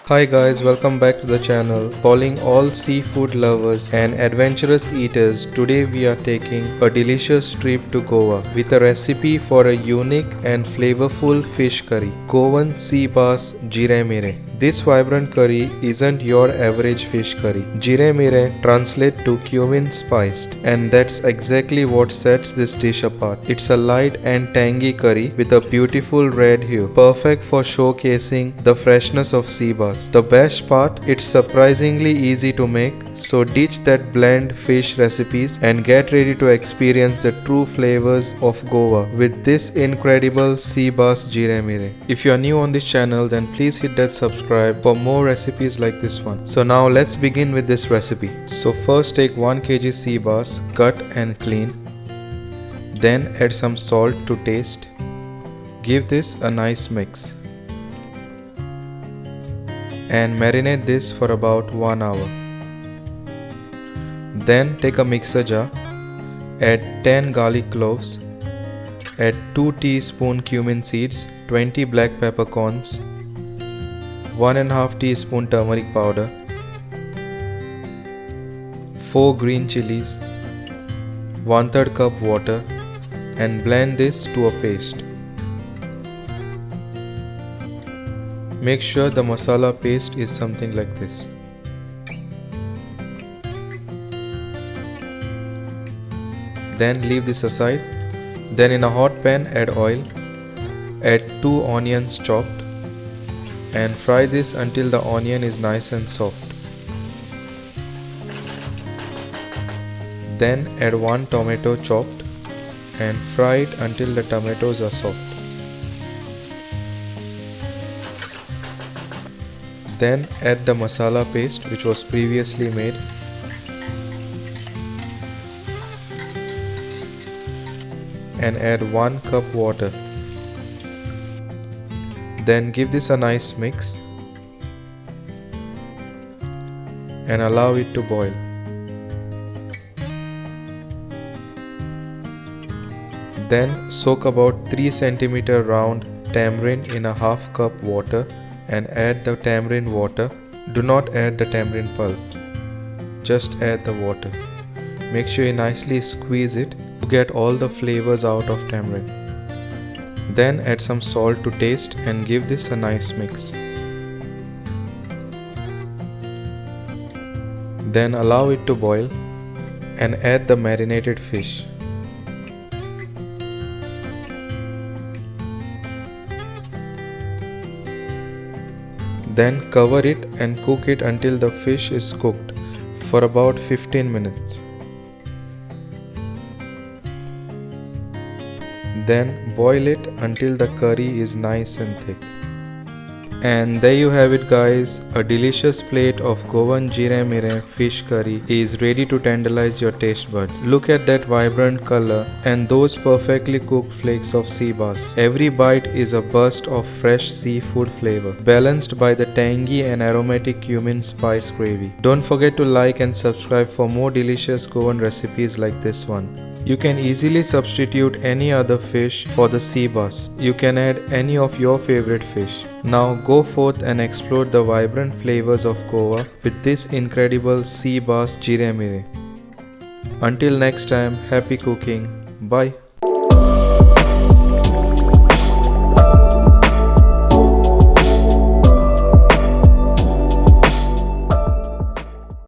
Hi guys, welcome back to the channel. Calling all seafood lovers and adventurous eaters, today we are taking a delicious trip to Goa with a recipe for a unique and flavorful fish curry, Goan Seabass Jeerem Meerem. This vibrant curry isn't your average fish curry. Jeerem Meerem translates to cumin spiced, and that's exactly what sets this dish apart. It's a light and tangy curry with a beautiful red hue, perfect for showcasing the freshness of sea bass. The best part, it's surprisingly easy to make, so ditch that bland fish recipes and get ready to experience the true flavors of Goa with this incredible sea bass Jeerem Meerem. If you are new on this channel, then please hit that subscribe for more recipes like this one. So now let's begin with this recipe. So first take 1 kg sea bass, cut and clean. Then add some salt to taste. Give this a nice mix and marinate this for about 1 hour. Then take a mixer jar, add 10 garlic cloves, add 2 teaspoon cumin seeds, 20 black peppercorns, 1.5 teaspoon turmeric powder, 4 green chilies, 1/3 cup water, and blend this to a paste. Make sure the masala paste is something like this. Then leave this aside. Then in a hot pan add oil, add 2 onions chopped and fry this until the onion is nice and soft. Then add 1 tomato chopped and fry it until the tomatoes are soft. Then add the masala paste which was previously made. And add 1 cup water. Then give this a nice mix and allow it to boil. Then soak about 3 cm round tamarind in a half cup water and add the tamarind water. Do not add the tamarind pulp, just add the water. Make sure you nicely squeeze it to get all the flavors out of tamarind. Then add some salt to taste and give this a nice mix. Then allow it to boil and add the marinated fish. Then cover it and cook it until the fish is cooked for about 15 minutes. Then boil it until the curry is nice and thick. And there you have it guys, a delicious plate of Goan Jeerem Meerem fish curry is ready to tantalize your taste buds. Look at that vibrant color and those perfectly cooked flakes of sea bass. Every bite is a burst of fresh seafood flavor, balanced by the tangy and aromatic cumin spice gravy. Don't forget to like and subscribe for more delicious Goan recipes like this one. You can easily substitute any other fish for the sea bass. You can add any of your favorite fish. Now go forth and explore the vibrant flavors of Goa with this incredible sea bass Jeerem Meerem. Until next time, happy cooking. Bye.